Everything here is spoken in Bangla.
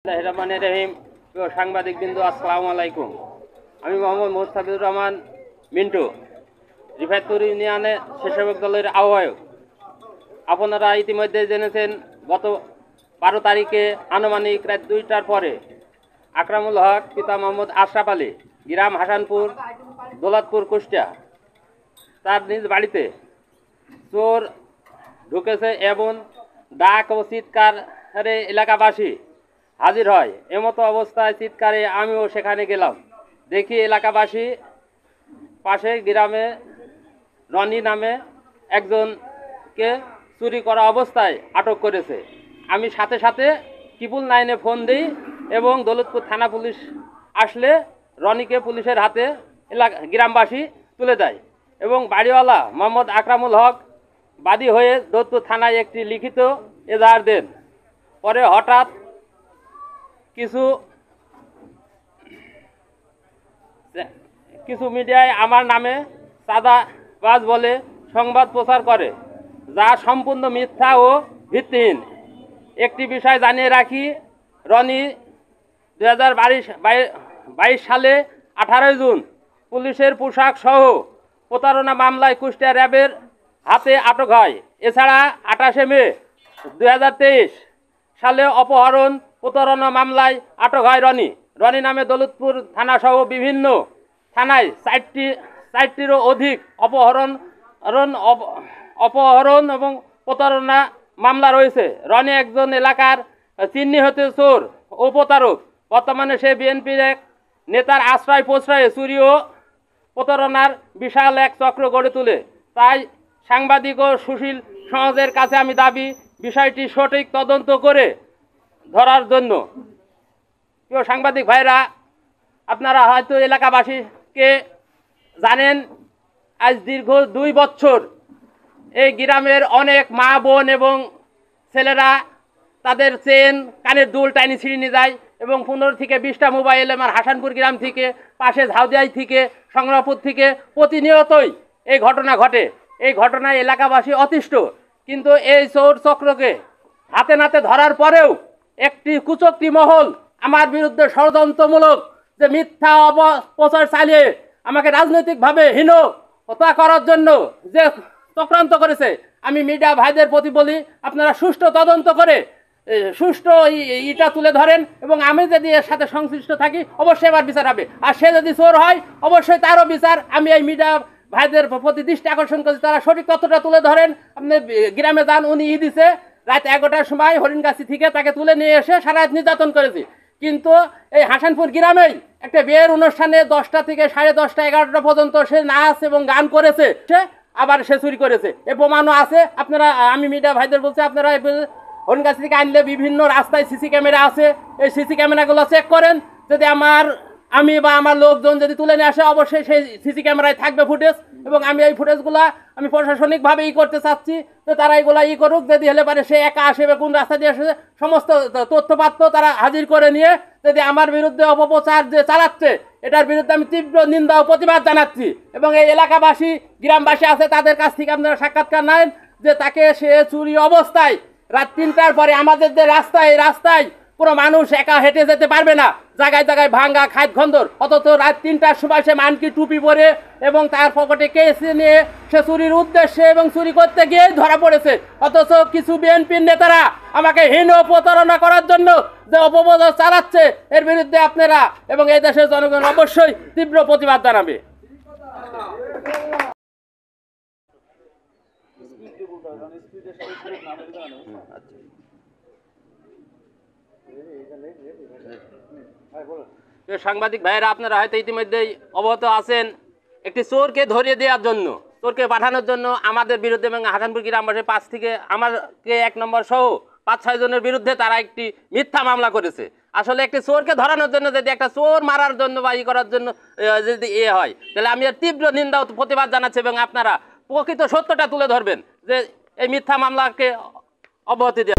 রহমানির রহিম। সাংবাদিক বিন্দু, আসসালামু আলাইকুম। আমি মোহাম্মদ মোস্তাফিজুর রহমান মিন্টু, রিফাতপুর ইউনিয়নে স্বেচ্ছাসেবক দলের আহ্বায়ক। আপনারা ইতিমধ্যে জেনেছেন, গত 12 তারিখে আনুমানিক রাত 2টার পরে আকরামুল হক পিতা মোহাম্মদ আশরাফ আলী, গ্রাম হাসানপুর, দৌলতপুর, কুষ্টিয়া, তার নিজ বাড়িতে চোর ঢুকেছে এবং ডাক ও চিৎকারে এলাকাবাসী হাজির হয়। এমতো অবস্থায় চিৎকারে আমিও সেখানে গেলাম। দেখি এলাকাবাসী পাশে গ্রামে রনি নামে একজনকে চুরি করা অবস্থায় আটক করেছে। আমি সাথে সাথে 999-এ ফোন দিই এবং দৌলতপুর থানা পুলিশ আসলে রনিকে পুলিশের হাতে গ্রামবাসী তুলে দেয় এবং বাড়িওয়ালা মোহাম্মদ আকরামুল হক বাদী হয়ে দৌলতপুর থানায় একটি লিখিত এজাহার দেন। পরে হঠাৎ কিছু মিডিয়ায় আমার নামে চাঁদাবাজ বলে সংবাদ প্রচার করে, যা সম্পূর্ণ মিথ্যা ও ভিত্তিহীন। একটি বিষয় জানিয়ে রাখি, রনি 2022 সালে 18 জুন পুলিশের পোশাক সহ প্রতারণা মামলায় কুষ্টিয়া র্যাবের হাতে আটক হয়। এছাড়া 28 মে 2023 সালে অপহরণ প্রতারণা মামলায় আটক হয় রনি নামে দৌলতপুর থানাসহ বিভিন্ন থানায় 4টিরও অধিক অপহরণ এবং প্রতারণা মামলা রয়েছে। রনি একজন এলাকার চিহ্নিত চোর ও প্রতারক। বর্তমানে সে বিএনপির এক নেতার আশ্রয় প্রশ্রয়ে চুরি ও প্রতারণার বিশাল এক চক্র গড়ে তোলে। তাই সাংবাদিক ও সুশীল সমাজের কাছে আমি দাবি, বিষয়টি সঠিক তদন্ত করে ধরার জন্য। প্রিয় সাংবাদিক ভাইরা, আপনারা হয়তো এলাকাবাসীকে জানেন, আজ দীর্ঘ 2 বছর এই গ্রামের অনেক মা বোন এবং ছেলেরা তাদের চেন, কানের দুল টাইনি ছিঁড়ে নিয়ে যায় এবং 15 থেকে 20টা মোবাইল আমার হাসানপুর গ্রাম থেকে, পাশে ঝাউদিয়াই থেকে, সংগ্রামপুর থেকে প্রতিনিয়তই এই ঘটনা ঘটে। এই ঘটনায় এলাকাবাসী অতিষ্ঠ। কিন্তু এই চোর চক্রকে হাতে নাতে ধরার পরেও একটি কুচক্রী মহল আমার বিরুদ্ধে ষড়যন্ত্রমূলক যে মিথ্যা অপপ্রচার চালিয়ে আমাকে রাজনৈতিকভাবে হীনতা করার জন্য যে চক্রান্ত করেছে, আমি মিডিয়া ভাইদের প্রতি বলি, আপনারা সুষ্ঠু তদন্ত করে সুষ্ঠু ইটা তুলে ধরেন এবং আমি যদি এর সাথে সংশ্লিষ্ট থাকি অবশ্যই এবার বিচার হবে। আর সে যদি চোর হয় অবশ্যই তারও বিচার। আমি এই মিডিয়া ভাইদের প্রতি দৃষ্টি আকর্ষণ করছি, তারা সঠিক তথ্যটা তুলে ধরেন। আপনি গ্রামে যান, উনি দিছে রাত 11টার সময় হরিণগাছি থেকে তাকে তুলে নিয়ে এসে সারা রাত নির্যাতন করেছি। কিন্তু এই হাসানপুর গ্রামেই একটা বিয়ের অনুষ্ঠানে 10টা থেকে 10:30, 11টা পর্যন্ত সে নাচ এবং গান করেছে, সে আবার সে চুরি করেছে। এ প্রমাণও আছে। আপনারা, আমি মিডিয়া ভাইদের বলছি, আপনারা হরিণগাছি থেকে আনলে বিভিন্ন রাস্তায় সিসি ক্যামেরা আছে, এই সিসি ক্যামেরাগুলো চেক করেন। যদি আমি বা আমার লোকজন যদি তুলে নিয়ে আসে, অবশ্যই সেই সিসি ক্যামেরায় থাকবে ফুটেজ এবং আমি এই ফুটেজগুলো আমি প্রশাসনিকভাবে করতে চাচ্ছি, তো তারা এইগুলো করুক। যদি হলে পারে সে একা আসে বা কোন রাস্তা দিয়ে আসে, সমস্ত তথ্যপাত্র তারা হাজির করে নিয়ে যদি আমার বিরুদ্ধে অপপ্রচার যে চালাচ্ছে, এটার বিরুদ্ধে আমি তীব্র নিন্দা ও প্রতিবাদ জানাচ্ছি। এবং এই এলাকাবাসী, গ্রামবাসী আছে, তাদের কাছ থেকে আপনারা সাক্ষাৎকার নেন যে তাকে সে চুরি অবস্থায় রাত 3টার পরে আমাদের যে রাস্তায় কোনো মানুষ একা হেঁটে যেতে পারবে না, জায়গায় জায়গায় ভাঙ্গা খাদ খন্দর, অথচ রাত 3টার সময় সে মানকি টুপি পরে এবং তার পকেটে কেস নিয়ে সে চুরির উদ্দেশ্যে এবং চুরি করতে গিয়ে ধরা পড়েছে। অথচ কিছু বিএনপির নেতারা আমাকে হীন প্রতারণা করার জন্য যে অপপ্রচার চালাচ্ছে, এর বিরুদ্ধে আপনারা এবং এই দেশের জনগণ অবশ্যই তীব্র প্রতিবাদ জানাবে। সাংবাদিক ভাইয়েরা, আপনারা হয়তো ইতিমধ্যেই অবগত আছেন, একটি চোরকে ধরিয়ে দেওয়ার জন্য, চোরকে পাঠানোর জন্য আমাদের বিরুদ্ধে এবং হাসানপুর গ্রামবাসী 5 থেকে আমাকে 1 নম্বর সহ 5-6 জনের বিরুদ্ধে তারা একটি মিথ্যা মামলা করেছে। আসলে একটি চোরকে ধরানোর জন্য, যদি একটা চোর মারার জন্য বা করার জন্য যদি হয়, তাহলে আমি এর তীব্র নিন্দা ও প্রতিবাদ জানাচ্ছি এবং আপনারা প্রকৃত সত্যটা তুলে ধরবেন যে এই মিথ্যা মামলাকে অব্যাহতি দেওয়া।